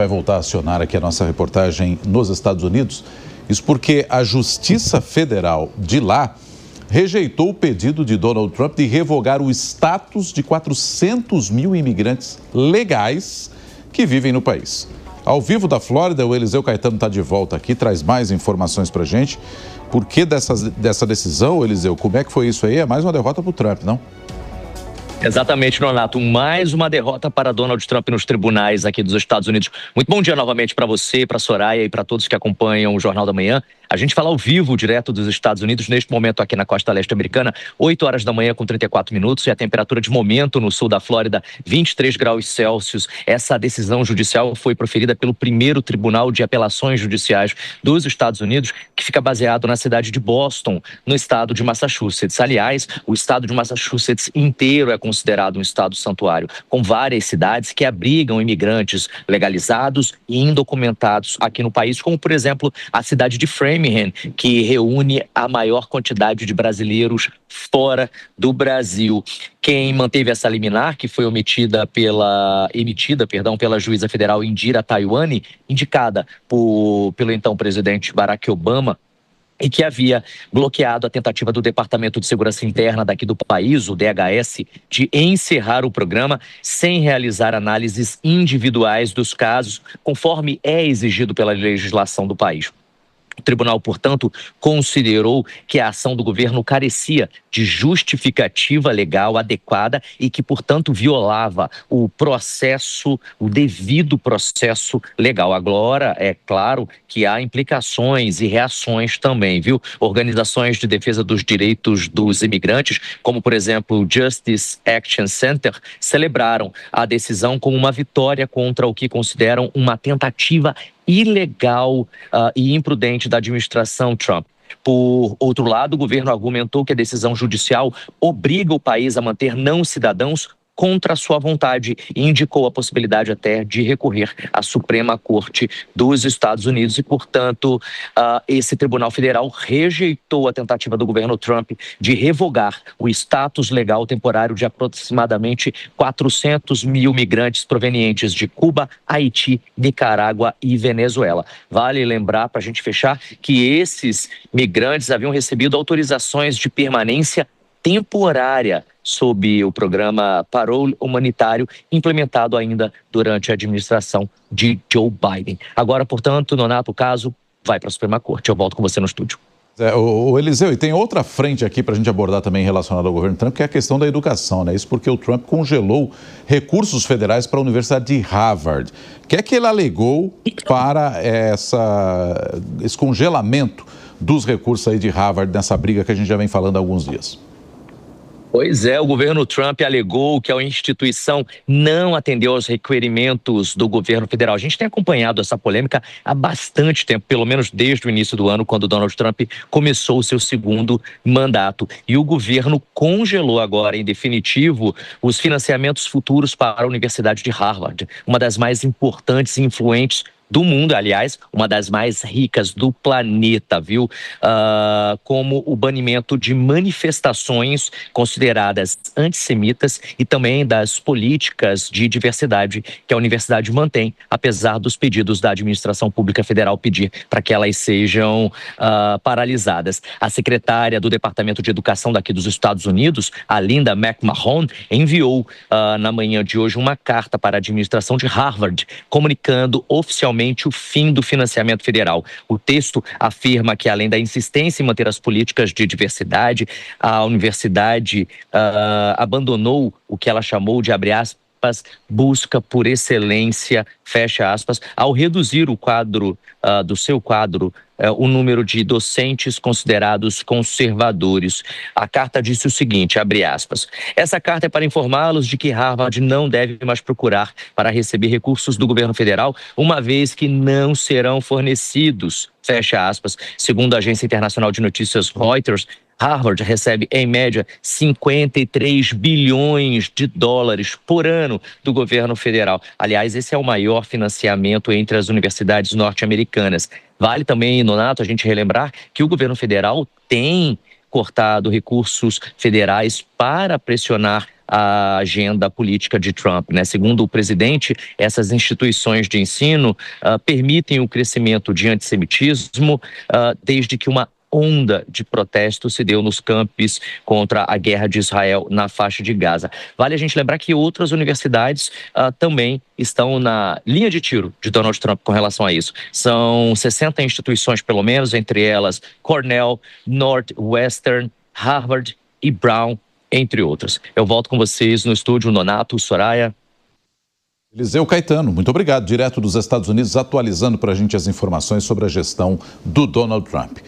Vai voltar a acionar aqui a nossa reportagem nos Estados Unidos. Isso porque a Justiça Federal de lá rejeitou o pedido de Donald Trump de revogar o status de 400 mil imigrantes legais que vivem no país. Ao vivo da Flórida, o Eliseu Caetano está de volta aqui, traz mais informações para a gente. Por que dessa decisão, Eliseu? Como é que foi isso aí? É mais uma derrota para o Trump, não? Exatamente, Nonato. Mais uma derrota para Donald Trump nos tribunais aqui dos Estados Unidos. Muito bom dia novamente para você, para a Soraya e para todos que acompanham o Jornal da Manhã. A gente fala ao vivo, direto dos Estados Unidos, neste momento aqui na costa leste americana, 8 horas da manhã com 34 minutos e a temperatura de momento no sul da Flórida, 23 graus Celsius. Essa decisão judicial foi proferida pelo primeiro Tribunal de Apelações Judiciais dos Estados Unidos, que fica baseado na cidade de Boston, no estado de Massachusetts. Aliás, o estado de Massachusetts inteiro é considerado um estado santuário, com várias cidades que abrigam imigrantes legalizados e indocumentados aqui no país, como, por exemplo, a cidade de Framingham, que reúne a maior quantidade de brasileiros fora do Brasil. Quem manteve essa liminar, que foi emitida pela juíza federal Indira Taiwani, indicada pelo então presidente Barack Obama, e que havia bloqueado a tentativa do Departamento de Segurança Interna daqui do país, o DHS, de encerrar o programa sem realizar análises individuais dos casos, conforme é exigido pela legislação do país. O tribunal, portanto, considerou que a ação do governo carecia de justificativa legal adequada e que, portanto, violava o devido processo legal. Agora, é claro que há implicações e reações também, viu? Organizações de defesa dos direitos dos imigrantes, como, por exemplo, o Justice Action Center, celebraram a decisão como uma vitória contra o que consideram uma tentativa ilegal e imprudente da administração Trump. Por outro lado, o governo argumentou que a decisão judicial obriga o país a manter não cidadãos contra a sua vontade e indicou a possibilidade até de recorrer à Suprema Corte dos Estados Unidos e, portanto, esse Tribunal Federal rejeitou a tentativa do governo Trump de revogar o status legal temporário de aproximadamente 400 mil migrantes provenientes de Cuba, Haiti, Nicarágua e Venezuela. Vale lembrar, para a gente fechar, que esses migrantes haviam recebido autorizações de permanência temporária sob o programa Parole Humanitário, implementado ainda durante a administração de Joe Biden. Agora, portanto, Nonato, o caso vai para a Suprema Corte. Eu volto com você no estúdio. O Eliseu, e tem outra frente aqui para a gente abordar também relacionada ao governo Trump, que é a questão da educação, né? Isso porque o Trump congelou recursos federais para a Universidade de Harvard. O que é que ele alegou para esse congelamento dos recursos aí de Harvard nessa briga que a gente já vem falando há alguns dias? Pois é, o governo Trump alegou que a instituição não atendeu aos requerimentos do governo federal. A gente tem acompanhado essa polêmica há bastante tempo, pelo menos desde o início do ano, quando Donald Trump começou o seu segundo mandato. E o governo congelou agora, em definitivo, os financiamentos futuros para a Universidade de Harvard, uma das mais importantes e influentes do mundo, aliás, uma das mais ricas do planeta, viu? Como o banimento de manifestações consideradas antissemitas e também das políticas de diversidade que a universidade mantém, apesar dos pedidos da administração pública federal pedir para que elas sejam paralisadas. A secretária do Departamento de Educação daqui dos Estados Unidos, a Linda McMahon, enviou na manhã de hoje uma carta para a administração de Harvard, comunicando oficialmente o fim do financiamento federal. O texto afirma que, além da insistência em manter as políticas de diversidade, a universidade abandonou o que ela chamou de, abre aspas, busca por excelência, fecha aspas, ao reduzir o quadro o número de docentes considerados conservadores. A carta disse o seguinte, abre aspas, essa carta é para informá-los de que Harvard não deve mais procurar para receber recursos do governo federal, uma vez que não serão fornecidos, fecha aspas. Segundo a agência internacional de notícias Reuters, Harvard recebe, em média, 53 bilhões de dólares por ano do governo federal. Aliás, esse é o maior financiamento entre as universidades norte-americanas. Vale também, Nonato, a gente relembrar que o governo federal tem cortado recursos federais para pressionar a agenda política de Trump, né? Segundo o presidente, essas instituições de ensino permitem o crescimento de antissemitismo desde que uma onda de protesto se deu nos campos contra a guerra de Israel na faixa de Gaza. Vale a gente lembrar que outras universidades também estão na linha de tiro de Donald Trump com relação a isso. São 60 instituições, pelo menos, entre elas Cornell, Northwestern, Harvard e Brown, entre outras. Eu volto com vocês no estúdio, Nonato, Soraya. Eliseu Caetano, muito obrigado. Direto dos Estados Unidos, atualizando para a gente as informações sobre a gestão do Donald Trump.